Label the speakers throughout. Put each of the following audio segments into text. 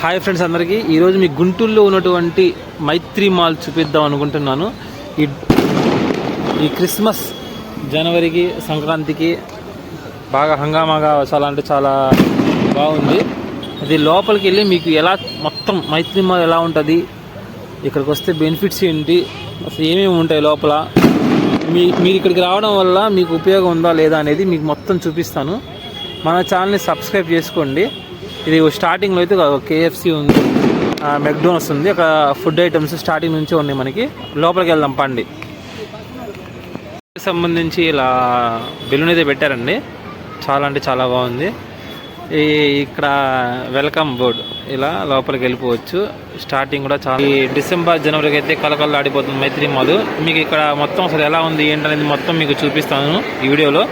Speaker 1: Hi friends అందరికీ ఈరోజు మీ గుంటూరులో ఉన్నటువంటి మైత్రి మాల్ చూపిద్దాం అనుకుంటున్నాను. ఈ క్రిస్మస్ జనవరికి సంక్రాంతికి బాగా హంగామాగా చాలా బాగుంది. ఇది లోపలికి వెళ్ళి మీకు ఎలా మొత్తం మైత్రి మాల్ ఎలా ఉంటుంది, ఇక్కడికి వస్తే బెనిఫిట్స్ ఏంటి, అసలు ఏమేమి ఉంటాయి లోపల, మీరు ఇక్కడికి రావడం వల్ల మీకు ఉపయోగం ఉందా లేదా అనేది మీకు మొత్తం చూపిస్తాను. మన ఛానల్ని సబ్స్క్రైబ్ చేసుకోండి. ఇది స్టార్టింగ్లో అయితే కేఎఫ్సి ఉంది, మెక్డోనల్డ్స్ ఉంది, అక్కడ ఫుడ్ ఐటమ్స్ స్టార్టింగ్ నుంచి ఉన్నాయి. మనకి లోపలికి వెళ్దాం పండి. సంబంధించి ఇలా బెలూన్ అయితే పెట్టారండి, చాలా బాగుంది. ఇక్కడ వెల్కమ్ బోర్డు, ఇలా లోపలికి వెళ్ళిపోవచ్చు. స్టార్టింగ్ కూడా చాలా ఈ డిసెంబర్ జనవరికి అయితే కలకల్లాడిపోతుంది మైత్రి మాల్. మీకు ఇక్కడ మొత్తం అసలు ఎలా ఉంది ఏంటనేది మొత్తం మీకు చూపిస్తాను ఈ వీడియోలో.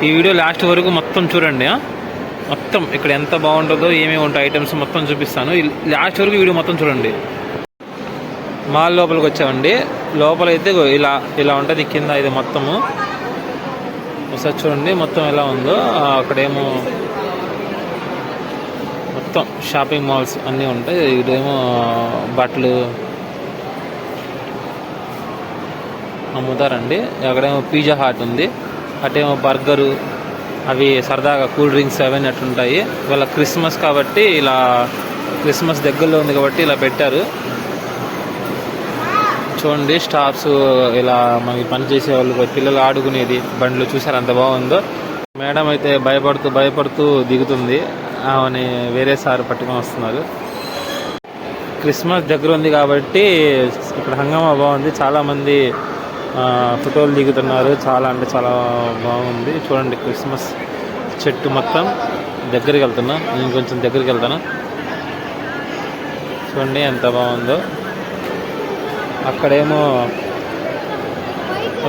Speaker 1: ఈ వీడియో లాస్ట్ వరకు మొత్తం చూడండి. మొత్తం ఇక్కడ ఎంత బాగుంటుందో ఏమేమి ఉంటాయి ఐటమ్స్ మొత్తం చూపిస్తాను. లాస్ట్ వరకు వీడియో మొత్తం చూడండి. మాల్ లోపలికి వచ్చామండి. లోపలైతే ఇలా ఉంటుంది కింద. ఇది మొత్తము ఒకసారి చూడండి మొత్తం ఎలా ఉందో. అక్కడేమో మొత్తం షాపింగ్ మాల్స్ అన్నీ ఉంటాయి. ఇదేమో బట్టలు అమ్ముతారండి. అక్కడేమో పిజ్జా హాట్ ఉంది, అటేమో బర్గరు, అవి సరదాగా కూల్ డ్రింక్స్ అవన్నీ అట్లుంటాయి. ఇవాళ క్రిస్మస్ కాబట్టి ఇలా క్రిస్మస్ దగ్గరలో ఉంది కాబట్టి ఇలా పెట్టారు. చూడండి స్టాఫ్స్ ఇలా మనకి పనిచేసే వాళ్ళు, పిల్లలు ఆడుకునేది బండ్లు చూసారు ఎంత బాగుందో. మేడం అయితే భయపడుతూ దిగుతుంది. ఆమెని వేరే సార్ పట్టుకొని వస్తున్నారు. క్రిస్మస్ దగ్గర ఉంది కాబట్టి ఇక్కడ హంగామా బాగుంది. చాలామంది ఫోటోలు దిగుతున్నారు. చాలా బాగుంది. చూడండి క్రిస్మస్ చెట్టు మొత్తం దగ్గరికి వెళ్తున్నా. నేను కొంచెం దగ్గరికి వెళ్తాను. చూడండి ఎంత బాగుందో. అక్కడేమో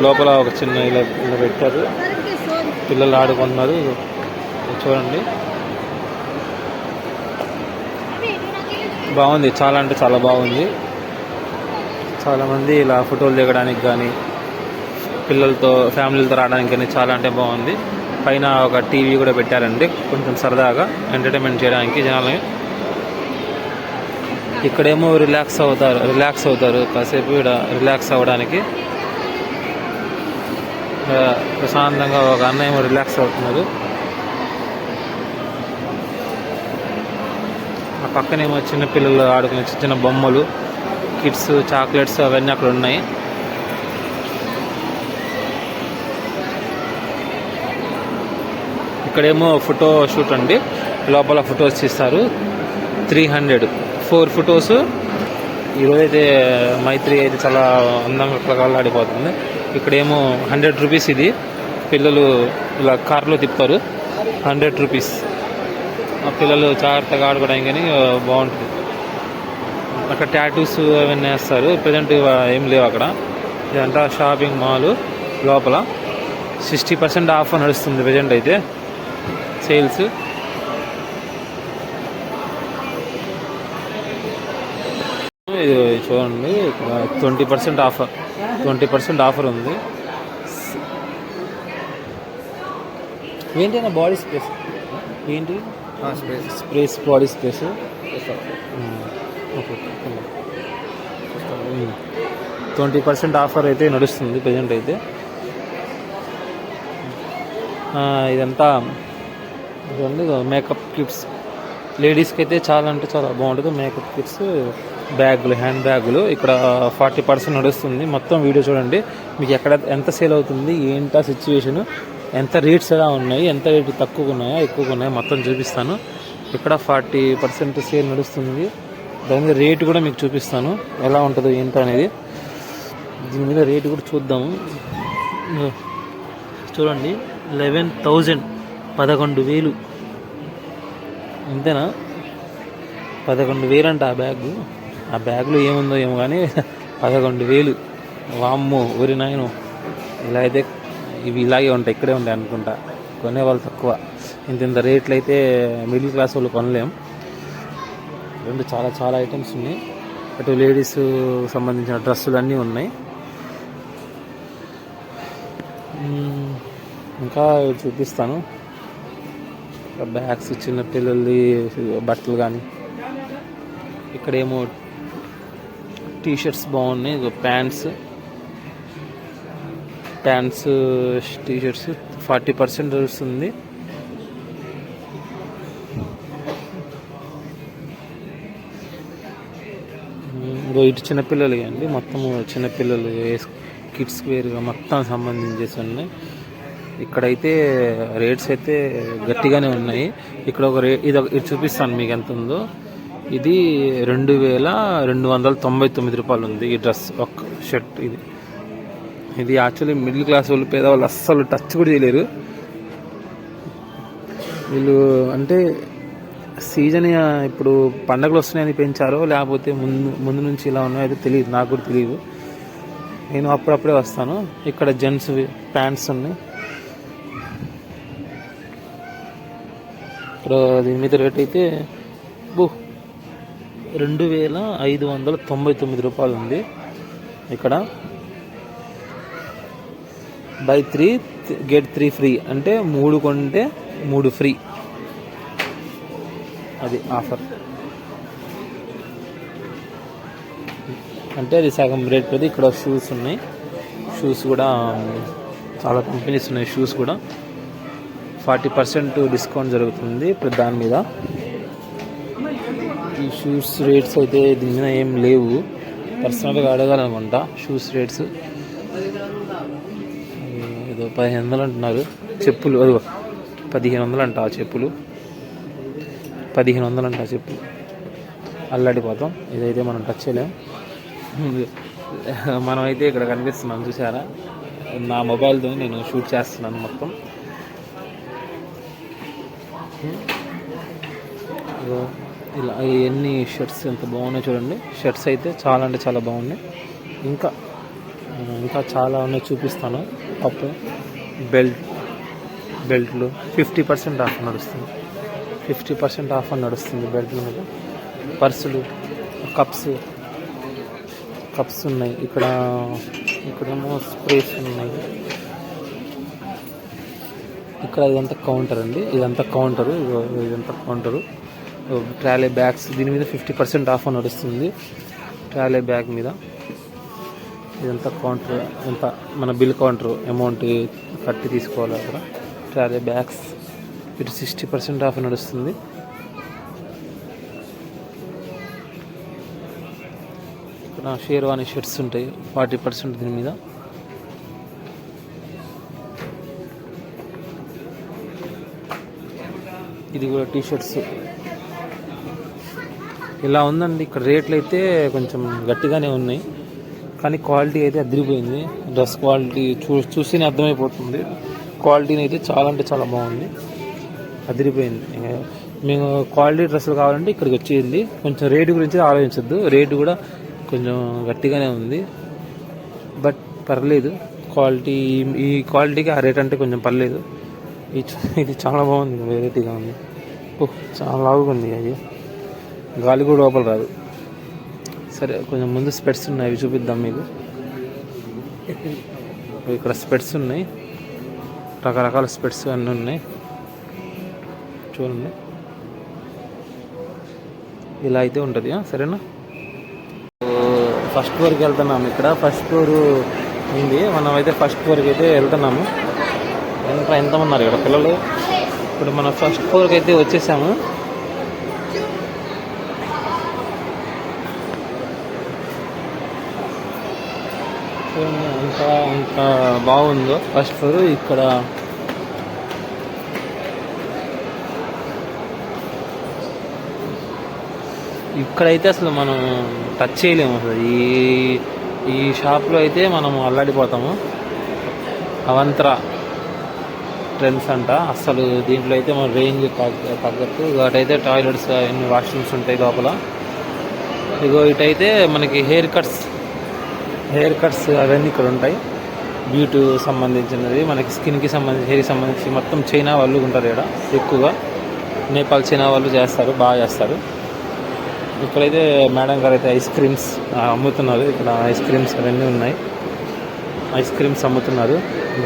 Speaker 1: లోపల ఒక చిన్న ఇలా పెట్టారు, పిల్లలు ఆడుకుంటున్నారు. చూడండి బాగుంది. చాలా బాగుంది. చాలామంది ఇలా ఫోటోలు దిగడానికి కానీ, పిల్లలతో ఫ్యామిలీలతో రావడానికి కానీ చాలా బాగుంది. పైన ఒక టీవీ కూడా పెట్టారండి, కొంచెం సరదాగా ఎంటర్టైన్మెంట్ చేయడానికి జనాలని. ఇక్కడేమో రిలాక్స్ అవుతారు కాసేపు. ఇక్కడ రిలాక్స్ అవ్వడానికి ప్రశాంతంగా ఒక అన్నయ్య రిలాక్స్ అవుతున్నారు. ఆ పక్కనేమో చిన్నపిల్లలు ఆడుకునే చిన్న బొమ్మలు, కిడ్స్ చాక్లెట్స్ అవన్నీ అక్కడ ఉన్నాయి. ఇక్కడేమో ఫోటో షూట్ అండి, లోపల ఫొటోస్ తీస్తారు. 300 4 ఫొటోస్. ఈరోజైతే మైత్రి అయితే చాలా అందంగా కలకలాడిపోతుంది. ఇక్కడేమో 100 రూపీస్. ఇది పిల్లలు ఇలా కార్లో తిప్పుతారు. 100 రూపీస్. ఆ పిల్లలు జాగ్రత్తగా ఆడుకోవడానికి కానీ బాగుంటుంది. అక్కడ టాటూస్ అవన్నీ వేస్తారు. ప్రజెంట్ ఏం లేవు అక్కడ. ఇదంతా షాపింగ్ మాల్. లోపల 60% ఆఫ్ నడుస్తుంది ప్రజెంట్ అయితే సేల్స్. ఇది చూడండి 20% ఆఫర్ ఉంది. ఏంటైనా బాడీ స్ప్రేస్, ఏంటి స్ప్రేస్, బాడీ స్ప్రేస్. 20% ఆఫర్ అయితే నడుస్తుంది ప్రజెంట్ అయితే. ఇదంతా మేకప్ కిట్స్, లేడీస్కి అయితే చాలా బాగుంటుంది. మేకప్ కిట్స్, బ్యాగులు, హ్యాండ్ బ్యాగులు. ఇక్కడ 40% నడుస్తుంది. మొత్తం వీడియో చూడండి. మీకు ఎక్కడ ఎంత సేల్ అవుతుంది, ఏంటా సిచ్యువేషను, ఎంత రేట్స్ ఎలా ఉన్నాయి, ఎంత రేటు తక్కువగా ఉన్నాయా ఎక్కువగా ఉన్నాయా మొత్తం చూపిస్తాను. ఇక్కడ 40% సేల్ నడుస్తుంది. దాని మీద రేటు కూడా మీకు చూపిస్తాను ఎలా ఉంటుందో ఏంటో అనేది. దీని మీద రేటు కూడా చూద్దాము. చూడండి 11,000, 11,000 అంతేనా? 11,000 అంట ఆ బ్యాగ్లో ఏముందో ఏమో కానీ 11,000. వామ్మో ఊరి నాయను. ఇలా అయితే ఇవి ఇలాగే ఉంటాయి, ఇక్కడే ఉంటాయి అనుకుంటా. కొనేవాళ్ళు తక్కువ. ఇంత రేట్లు అయితే మిడిల్ క్లాస్ వాళ్ళు కొనలేం. రెండు చాలా ఐటమ్స్ ఉన్నాయి. అటు లేడీస్ సంబంధించిన డ్రెస్సులు అన్నీ ఉన్నాయి. ఇంకా చూపిస్తాను. బ్యాగ్స్, చిన్న పిల్లలది బట్టలు కానీ ఇక్కడేమో టీషర్ట్స్ బాగున్నాయి. ప్యాంట్స్ టీషర్ట్స్ 40% వస్తుంది. ఇటు చిన్నపిల్లలు అండి, మొత్తము చిన్నపిల్లలు కిడ్స్ వేర్గా మొత్తం సంబంధించేసి ఉన్నాయి. ఇక్కడైతే రేట్స్ అయితే గట్టిగానే ఉన్నాయి. ఇక్కడ ఒక ఇది చూపిస్తాను మీకు ఎంత ఉందో. ఇది 2299 రూపాయలు ఉంది ఈ డ్రెస్, ఒక షర్ట్. ఇది యాక్చువల్లీ మిడిల్ క్లాస్ వాళ్ళు, పేదవాళ్ళు అస్సలు టచ్ కూడా చేయలేరు. వీళ్ళు అంటే సీజన్ ఇప్పుడు పండగలు వస్తున్నాయని పెంచారో లేకపోతే ముందు నుంచి ఇలా ఉన్నాయో అయితే తెలియదు, నాకు కూడా తెలియదు. నేను అప్పుడప్పుడే వస్తాను. ఇక్కడ జెంట్స్ ప్యాంట్స్ ఉన్నాయి. ఇక్కడ దీని మీద రేట్ అయితే 2599 రూపాయలు ఉంది. ఇక్కడ బై 3 get 3 ఫ్రీ, అంటే 3 కొంటే 3 ఫ్రీ, అది ఆఫర్. అంటే అది సగం రేట్ పెట్టి. ఇక్కడ షూస్ ఉన్నాయి. షూస్ కూడా చాలా కంపెనీస్ ఉన్నాయి. షూస్ కూడా 40% డిస్కౌంట్ జరుగుతుంది ఇప్పుడు దాని మీద. ఈ షూస్ రేట్స్ అయితే దీని మీద ఏం లేవు, పర్సనల్గా అడగాలనుకుంటా. షూస్ రేట్స్ ఏదో 1500 అంటున్నారు. చెప్పులు అదిగో 1500 అంట. ఆ చెప్పులు 1500 అంట. చెప్పులు అల్లాడిపోతాం. ఇదైతే మనం టచ్ చేయలేం. మనమైతే ఇక్కడ కనిపిస్తున్నాం చూసారా, నా మొబైల్తో నేను షూట్ చేస్తున్నాను మొత్తం. ఇలా ఎన్ని షర్ట్స్ ఎంత బాగున్నాయి చూడండి. షర్ట్స్ అయితే చాలా అంటే చాలా బాగున్నాయి. ఇంకా చాలా ఉన్నాయి, చూపిస్తాను. అప్ బెల్ట్లు 50% ఆఫ్ నడుస్తుంది. 50% ఆఫ్ అని నడుస్తుంది బెల్ట్ల మీద. పర్సులు, కప్స్ ఉన్నాయి. ఇక్కడేమో స్ప్రేస్ ఉన్నాయి. ఇక్కడ ఇదంతా కౌంటర్ అండి. ఇదంతా కౌంటరు. ట్రాలీ బ్యాగ్స్ దీని మీద 50% ఆఫ్ నడుస్తుంది. ట్రాలీ బ్యాగ్ మీద ఇదంతా కౌంటర్, ఎంత మన బిల్ కౌంటర్, అమౌంట్ కట్టి తీసుకోవాలి అక్కడ. ట్రాలీ బ్యాగ్స్ ఇటు 60% ఆఫ్ నడుస్తుంది. ఇక్కడ షేర్వాణి షర్ట్స్ ఉంటాయి 40% దీని మీద. ఇది కూడా టీషర్ట్స్ ఇలా ఉందండి. ఇక్కడ రేట్లు అయితే కొంచెం గట్టిగానే ఉన్నాయి, కానీ క్వాలిటీ అయితే అదిరిపోయింది. డ్రెస్ క్వాలిటీ చూస్తేనే అర్థమైపోతుంది. క్వాలిటీని అయితే చాలా అంటే చాలా బాగుంది, అదిరిపోయింది. మేము క్వాలిటీ డ్రెస్సులు కావాలంటే ఇక్కడికి వచ్చేది. కొంచెం రేటు గురించి ఆలోచించద్దు, రేటు కూడా కొంచెం గట్టిగానే ఉంది. బట్ పర్లేదు, క్వాలిటీ ఈ క్వాలిటీకి ఆ రేట్ అంటే కొంచెం పర్లేదు. ఇది చాలా బాగుంది, వెరైటీగా ఉంది. చాలా లావుగా ఉంది. అది గాలి కూడా లోపల రాదు. సరే, కొంచెం ముందు స్పెట్స్ ఉన్నాయి, అవి చూపిద్దాం మీకు. ఇక్కడ స్పెట్స్ ఉన్నాయి, రకరకాల స్పెట్స్ అన్నీ ఉన్నాయి చూడండి. ఇలా అయితే ఉంటుంది. సరేనా, ఫస్ట్ ఫ్లోర్కి వెళ్తున్నాము. ఇక్కడ ఫస్ట్ ఫ్లోర్ ఉంది, మనం అయితే ఫస్ట్ ఫ్లోర్కి అయితే వెళ్తున్నాము. ఎంతమంది ఉన్నారు ఇక్కడ పిల్లలు. ఇప్పుడు మనం ఫస్ట్ ఫ్లోర్కి అయితే వచ్చేసాము. అంత బాగుందో ఫస్ట్ ఫ్లోర్. ఇక్కడైతే అసలు మనం టచ్ చేయలేము అసలు. ఈ షాప్లో అయితే మనం అల్లాడిపోతాము. అవంతరా ట్రెండ్స్ అంట. అసలు దీంట్లో అయితే మన రేంజ్ తగ్గట్టు వాటైతే టాయిలెట్స్ అన్ని వాష్రూమ్స్ ఉంటాయి లోపల. ఇగో ఇటైతే మనకి హెయిర్ కట్స్ అవన్నీ ఇక్కడ ఉంటాయి. బ్యూటీ సంబంధించినది, మనకి స్కిన్కి సంబంధించి, హెయిర్కి సంబంధించి మొత్తం చైనా వాళ్ళు ఉంటారు ఇక్కడ ఎక్కువగా. నేపాల్ చైనా వాళ్ళు చేస్తారు, బాగా చేస్తారు. ఇక్కడైతే మేడం గారు అయితే ఐస్ క్రీమ్స్ అమ్ముతున్నారు. ఇక్కడ ఐస్ క్రీమ్స్ అవన్నీ ఉన్నాయి, ఐస్ క్రీమ్స్ అమ్ముతున్నారు.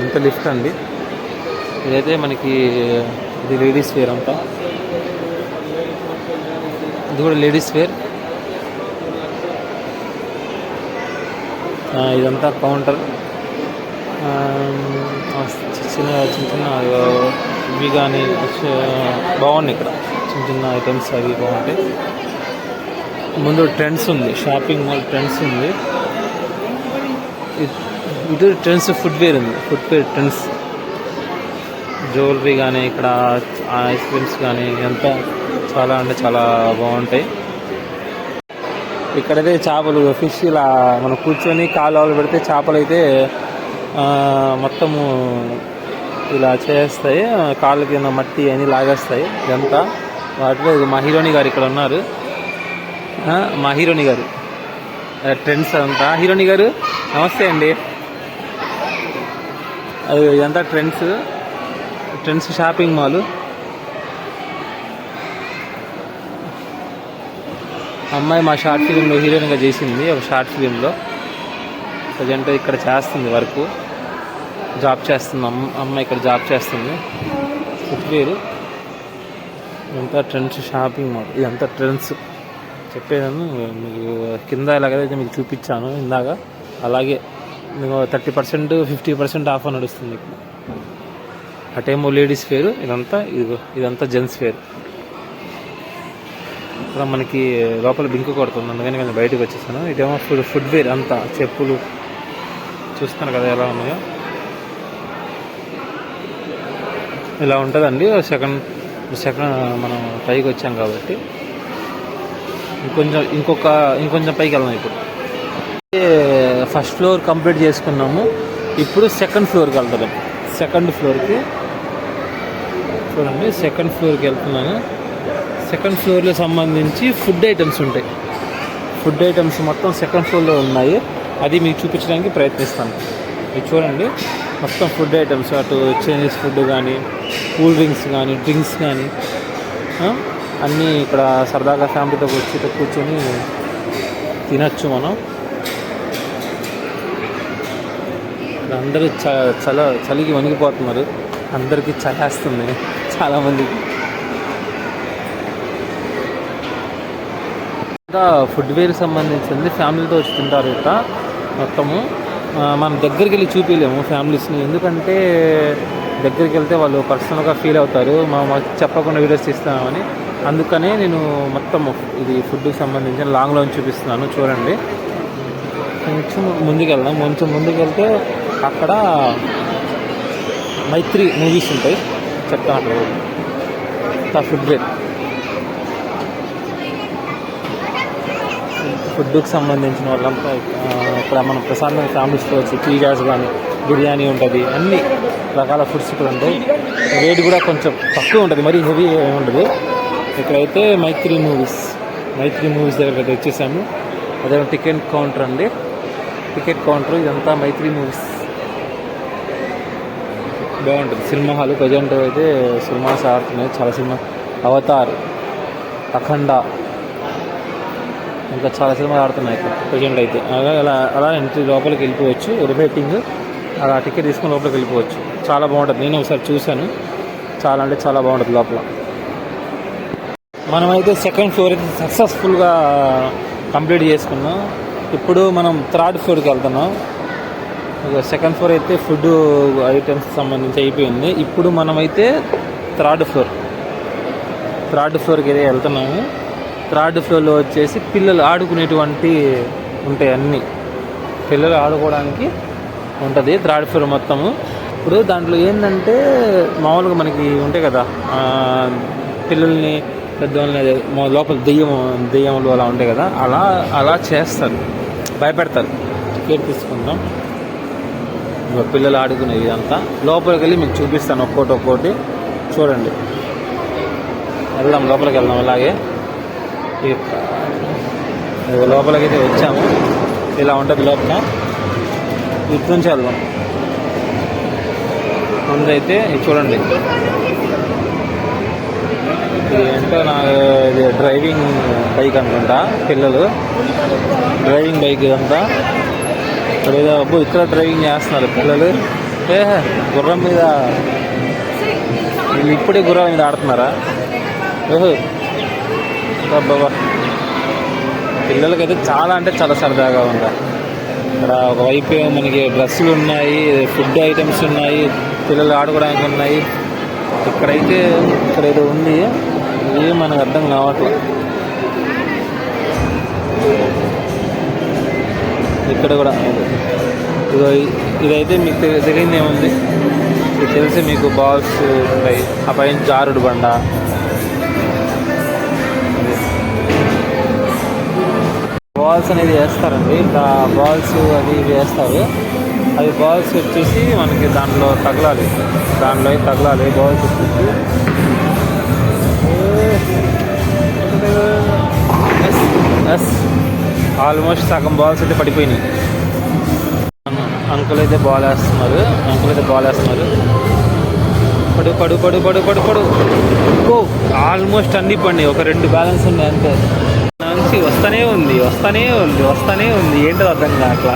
Speaker 1: ఇంత లిఫ్ట్ అండి. ఇదైతే మనకి ఇది లేడీస్ వేర్ అంతా. ఇది కూడా లేడీస్ వేర్. ఇదంతా కౌంటర్. చిన్న చిన్న ఇవి కానీ బాగున్నాయి ఇక్కడ. చిన్న చిన్న ఐటమ్స్ అవి బాగుంటాయి. ముందు ట్రెండ్స్ ఉంది, షాపింగ్ మాల్ ట్రెండ్స్ ఉంది. ఇది ట్రెండ్స్ ఫుట్వేర్ ఉంది, ఫుట్వేర్ ట్రెండ్స్. జ్యువెలరీ కానీ ఇక్కడ ఐస్ క్రీమ్స్ కానీ అంతా చాలా అంటే చాలా బాగుంటాయి. ఇక్కడైతే చేపలు, ఫిష్ ఇలా మనం కూర్చొని కాలు పెడితే చేపలు అయితే మొత్తము ఇలా చేస్తాయి, కాళ్ళ కింద మట్టి అని లాగేస్తాయి. ఇదంతా వాటిలో మా హీరోని గారు ఇక్కడ ఉన్నారు. మా హీరోని గారు ట్రెండ్స్ అంతా. హీరోని గారు నమస్తే అండి. అది ఇదంతా ట్రెండ్స్ షాపింగ్ మాల్. అమ్మాయి మా షార్ట్ ఫిలింలో హీరోయిన్గా చేసింది, ఒక షార్ట్ ఫిలింలో. ప్రజెంట్ ఇక్కడ చేస్తుంది వర్క్, జాబ్ చేస్తుంది. అమ్మాయి ఇక్కడ జాబ్ చేస్తుంది. ఫుట్వేర్ ఇదంతా ట్రెండ్స్ షాపింగ్ మాల్. ఇదంతా ట్రెండ్స్ చెప్పేదాన్ని మీకు కింద ఎలాగైతే మీకు చూపించాను ఇందాక, అలాగే మీకు 30% 50% ఆఫర్ నడుస్తుంది ఇక్కడ. అటేమో లేడీస్ వేరు, ఇదంతా జెంట్స్ వేర్. ఇక్కడ మనకి లోపల బింకు కొడుతుంది, అందుకని నేను బయటకు వచ్చేసాను. ఇదేమో ఫుట్వేర్ అంతా, చెప్పులు చూస్తాను కదా ఎలా ఉన్నాయో. ఇలా ఉంటుందండి. సెకండ్ మనం పైకి వచ్చాం కాబట్టి ఇంకొంచెం పైకి వెళ్దాం. ఇప్పుడు ఫస్ట్ ఫ్లోర్ కంప్లీట్ చేసుకున్నాము. ఇప్పుడు సెకండ్ ఫ్లోర్కి వెళ్తాం. సెకండ్ ఫ్లోర్కి చూడండి, సెకండ్ ఫ్లోర్కి వెళ్తున్నాను. సెకండ్ ఫ్లోర్లో సంబంధించి ఫుడ్ ఐటమ్స్ ఉంటాయి. ఫుడ్ ఐటమ్స్ మొత్తం సెకండ్ ఫ్లోర్లో ఉన్నాయి. అది మీకు చూపించడానికి ప్రయత్నిస్తాను. ఇది చూడండి, మొత్తం ఫుడ్ ఐటమ్స్, అటు చైనీస్ ఫుడ్ కానీ, కూల్ డ్రింక్స్ కానీ, డ్రింక్స్ కానీ అన్నీ ఇక్కడ సరదాగా ఫ్యామిలీతో కూర్చొని తినచ్చు మనం. అందరూ చలికి వణికిపోతున్నారు, అందరికీ చలేస్తుంది చాలామందికి. ఇంకా ఫుడ్వేర్కి సంబంధించింది ఫ్యామిలీతో వచ్చి తింటారు ఇక్కడ మొత్తము. మనం దగ్గరికి వెళ్ళి చూపించలేము ఫ్యామిలీస్ని, ఎందుకంటే దగ్గరికి వెళ్తే వాళ్ళు పర్సనల్గా ఫీల్ అవుతారు, మాకు చెప్పకుండా వీడియోస్ తీస్తామని. అందుకనే నేను మొత్తం ఇది ఫుడ్కి సంబంధించిన లాంగ్లో చూపిస్తున్నాను. చూడండి, కొంచెం ముందుకెళ్దాం. కొంచెం ముందుకెళ్తే అక్కడ మైత్రి మూవీస్ ఉంటాయి, చెప్తాను. అక్కడ ఫుడ్వేర్, ఫుడ్కి సంబంధించిన వాళ్ళంతా ఇక్కడ మనం ప్రశాంతంగా ఫ్యామిలీస్తో వచ్చి పిజ్జాస్ కానీ, బిర్యానీ ఉంటుంది, అన్ని రకాల ఫుడ్స్ ఇక్కడ ఉంటాయి. రేట్ కూడా కొంచెం తక్కువ ఉంటుంది, మరీ హెవీ ఉంటుంది. ఇక్కడైతే మైత్రి మూవీస్ దగ్గరికి అయితే వచ్చేసాము. అదే టికెట్ కౌంటర్ అండి, టికెట్ కౌంటర్. ఇదంతా మైత్రి మూవీస్ బాగుంటుంది. సినిమా హాల్ ప్రజెంట్ అయితే సినిమాస్ ఆడుతున్నాయి, చాలా సినిమా. అవతార్, అఖండ, ఇంకా చాలా సినిమాలు ఆడుతున్నాయి ఇక్కడ ప్రజెంట్ అయితే. అలా ఎంట్రీ లోపలికి వెళ్ళిపోవచ్చు, రిబేటింగ్ అలా టికెట్ తీసుకొని లోపలికి వెళ్ళిపోవచ్చు. చాలా బాగుంటుంది, నేను ఒకసారి చూశాను. చాలా అంటే చాలా బాగుంటుంది లోపల. మనమైతే సెకండ్ ఫ్లోర్ అయితే సక్సెస్ఫుల్గా కంప్లీట్ చేసుకున్నాం. ఇప్పుడు మనం థర్డ్ ఫ్లోర్కి వెళ్తున్నాం. సెకండ్ ఫ్లోర్ అయితే ఫుడ్ ఐటమ్స్ సంబంధించి అయిపోయింది. ఇప్పుడు మనమైతే థర్డ్ ఫ్లోర్కి అయితే వెళ్తున్నాము. థర్డ్ ఫ్లోర్లో వచ్చేసి పిల్లలు ఆడుకునేటువంటి ఉంటాయి, అన్నీ పిల్లలు ఆడుకోవడానికి ఉంటుంది థర్డ్ ఫ్లోర్ మొత్తము. ఇప్పుడు దాంట్లో ఏంటంటే మామూలుగా మనకి ఉంటాయి కదా పిల్లల్ని, పెద్దవాళ్ళని లోపల దెయ్యములు అలా ఉంటాయి కదా, అలా చేస్తారు, భయపెడతారు. టికెట్ తీసుకుందాం. పిల్లలు ఆడుకునేది అంతా లోపలికి వెళ్ళి మీకు చూపిస్తాను ఒక్కోటి చూడండి. వెళ్దాం, లోపలికి వెళ్దాం. అలాగే లోపలికి అయితే వచ్చాము. ఇలా ఉంటుంది లోపల. ఇటు నుంచి వెళ్దాం. ముందైతే చూడండి, ఇది ఏంటో ఇది డ్రైవింగ్ బైక్ అనుకుంటా, పిల్లలు డ్రైవింగ్ బైక్ ఇదంతా. ఇక్కడ ఏదో ఇక్కడ డ్రైవింగ్ చేస్తున్నారు పిల్లలు. గుర్రం మీద, వీళ్ళు ఇప్పుడే గుర్రం మీద ఆడుతున్నారా? బాబా, పిల్లలకైతే చాలా అంటే చాలా సరదాగా ఉందా. ఇక్కడ ఒకవైపు మనకి డ్రెస్సులు ఉన్నాయి, ఫుడ్ ఐటమ్స్ ఉన్నాయి, పిల్లలు ఆడుకోవడానికి ఉన్నాయి. ఇక్కడైతే ఇక్కడ ఏదో ఉంది, ఇది మనకు అర్థం కావట్లేదు. ఇక్కడ కూడా ఇదైతే మీకు తెలియదు ఏముంది, ఇది తెలిసి మీకు బాల్స్ ఉంటాయి, ఆ పైన జారుడు బండ, బాల్స్ అనేది వేస్తారండి. ఇంకా బాల్స్ అది వేస్తారు. అది బాల్స్ వచ్చేసి మనకి దాంట్లో తగలాలి, బాల్స్ వచ్చేసి. ఆల్మోస్ట్ సగం బాల్స్ అయితే పడిపోయినాయి. అంకుల్ అయితే బాల్ వేస్తున్నారు. పడు ఆల్మోస్ట్ అన్నీ పడినాయి, ఒక 2 బ్యాలెన్స్ ఉన్నాయి అంతే. నుంచి వస్తూనే ఉంది. ఏంటో అర్థం కావట్లా,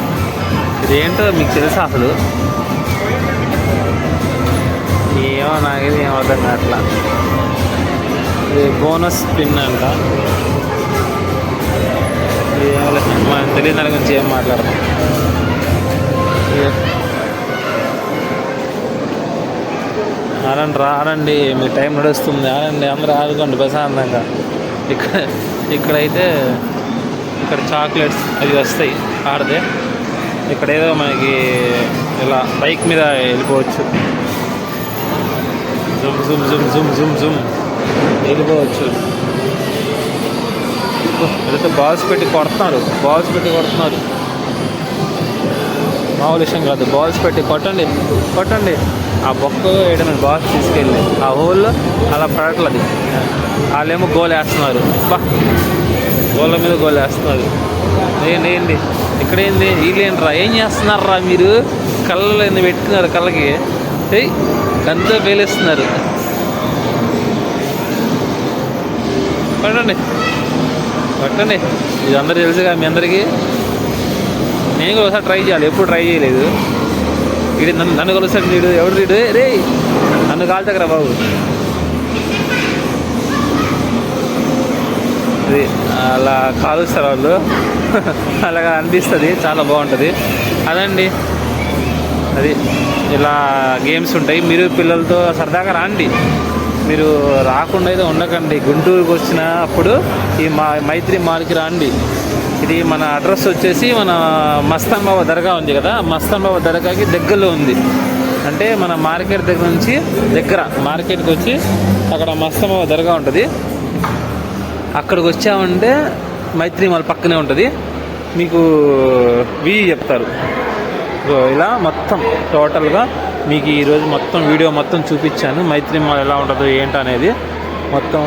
Speaker 1: ఇదేంటో మీకు తెలుసా అసలు? ఏమో నాకైతే ఏం అర్థం కావట్లా. ఇది బోనస్ పిన్ అంట. మనం తెలియని దాని గురించి ఏం మాట్లాడతాం. ఆడండి, మీ టైం నడుస్తుంది, ఆడండి, అందరూ ఆడుకోండి ప్రశాంతంగా. ఇక్కడైతే ఇక్కడ చాక్లెట్స్ అవి వస్తాయి ఆడితే. ఇక్కడ ఏదో మనకి ఇలా బైక్ మీద వెళ్ళిపోవచ్చు, జుమ్ వెళ్ళిపోవచ్చు. అయితే బాల్స్ పెట్టి కొడుతున్నారు. మామూలు విషయం కాదు, బాల్స్ పెట్టి కొట్టండి. ఆ బొక్క వేయడం బాల్స్ తీసుకెళ్ళి ఆ హోల్లో అలా పడట్లేదు. వాళ్ళేమో గోల్ వేస్తున్నారు, గోళ్ళ మీద గోల్ వేస్తున్నారు. ఏంటి ఇక్కడేంది, వీళ్ళేంట్రా ఏం చేస్తున్నారా మీరు? కళ్ళలో ఏంది పెట్టుకున్నారు, కళ్ళకి గంతో పేలేస్తున్నారు. కొట్టండి, ఇది అందరూ తెలుసుగా మీ అందరికీ. నేను కూడా ఒకసారి ట్రై చేయాలి, ఎప్పుడు ట్రై చేయలేదు. వీడి నన్ను కలుస్తాడు, వీడు ఎవడు వీడు, రే నన్ను కాల్చకరా బాబు. అది అలా కాలుస్తారు వాళ్ళు, అలాగా అనిపిస్తుంది, చాలా బాగుంటుంది. అదండి, అది ఇలా గేమ్స్ ఉంటాయి. మీరు పిల్లలతో సరదాగా రండి, మీరు రాకుండా అయితే ఉండకండి. గుంటూరుకు వచ్చిన అప్పుడు ఈ మైత్రి మాల్కి రండి. ఇది మన అడ్రస్ వచ్చేసి మన మస్తాన్ బాబా దర్గా ఉంది కదా, మస్తాన్ బాబా దర్గాకి దగ్గరలో ఉంది. అంటే మన మార్కెట్ దగ్గర నుంచి మార్కెట్కి వచ్చి అక్కడ మస్తాన్ బాబా దర్గా ఉంటుంది. అక్కడికి వచ్చామంటే మైత్రి మాల్ పక్కనే ఉంటుంది. మీకు చెప్తారు. సో ఇలా మొత్తం టోటల్గా మీకు ఈరోజు మొత్తం వీడియో మొత్తం చూపించాను. మైత్రి మాల్ ఎలా ఉంటుందో ఏంటనేది మొత్తం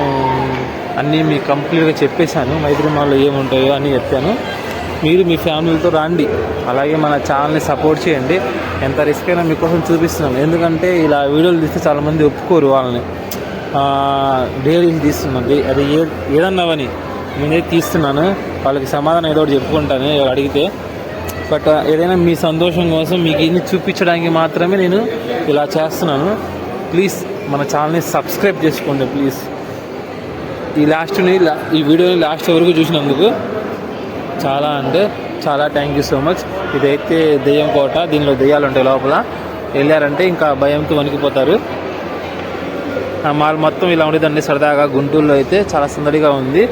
Speaker 1: అన్నీ మీకు కంప్లీట్గా చెప్పేశాను. మైత్రి మాల్లో ఏముంటాయో అని చెప్పాను. మీరు మీ ఫ్యామిలీతో రండి, అలాగే మన ఛానల్ని సపోర్ట్ చేయండి. ఎంత రిస్క్ అయినా మీకోసం చూపిస్తున్నాను. ఎందుకంటే ఇలా వీడియోలు తీస్తే చాలామంది ఒప్పుకోరు, వాళ్ళని డైలీ తీస్తున్నది అది ఏదన్నావని నేనైతే తీస్తున్నాను. వాళ్ళకి సమాధానం ఏదో ఒకటి చెప్పుకుంటాను అడిగితే. బట్ ఏదైనా మీ సంతోషం కోసం మీకు ఇన్ని చూపించడానికి మాత్రమే నేను ఇలా చేస్తున్నాను. ప్లీజ్ మన ఛానల్ని సబ్స్క్రైబ్ చేసుకోండి ప్లీజ్. ఈ వీడియోని లాస్ట్ వరకు చూసినందుకు చాలా అంటే చాలా థ్యాంక్ యూ సో మచ్. ఇదైతే దెయ్యం కోట, దీనిలో దెయ్యాలు ఉంటాయి లోపల. వెళ్ళారంటే ఇంకా భయంతో వణికిపోతారు. మాల్ మొత్తం ఇలా ఉండేదండి సరదాగా. గుంటూరులో అయితే చాలా సందడిగా ఉంది.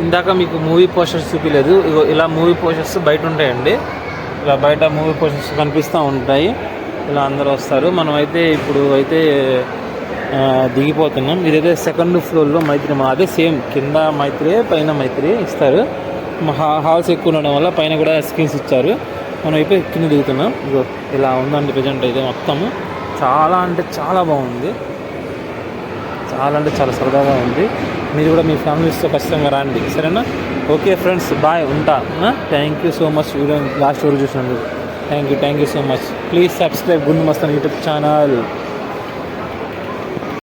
Speaker 1: ఇందాక మీకు మూవీ పోస్టర్స్ చూపించలేదు, ఇలా మూవీ పోస్టర్స్ బయట ఉంటాయండి. ఇలా బయట మూవీ పోస్టర్స్ కనిపిస్తూ ఉంటాయి. ఇలా అందరూ వస్తారు. మనం అయితే ఇప్పుడు అయితే దిగిపోతున్నాం. ఇదైతే 2nd ఫ్లోర్లో మైత్రి మా, అదే సేమ్ కింద మైత్రి పైన మైత్రి ఇస్తారు. హాల్స్ ఎక్కువ ఉండడం వల్ల పైన కూడా స్క్రీన్స్ ఇచ్చారు. మనం అయిపోయి కింద దిగుతున్నాం. ఇగో ఇలా ఉందండి ప్రజెంట్ అయితే మొత్తము. చాలా అంటే చాలా బాగుంది, చాలా అంటే చాలా సరదాగా ఉంది. మీరు కూడా మీ ఫ్యామిలీస్తో ఖచ్చితంగా రండి, సరేనా? ఓకే ఫ్రెండ్స్, బాయ్, ఉంటా. Thank you so much video last వరకు చూసినందుకు. Thank you so much. Please subscribe గుండు మస్తాన్ యూట్యూబ్ ఛానల్.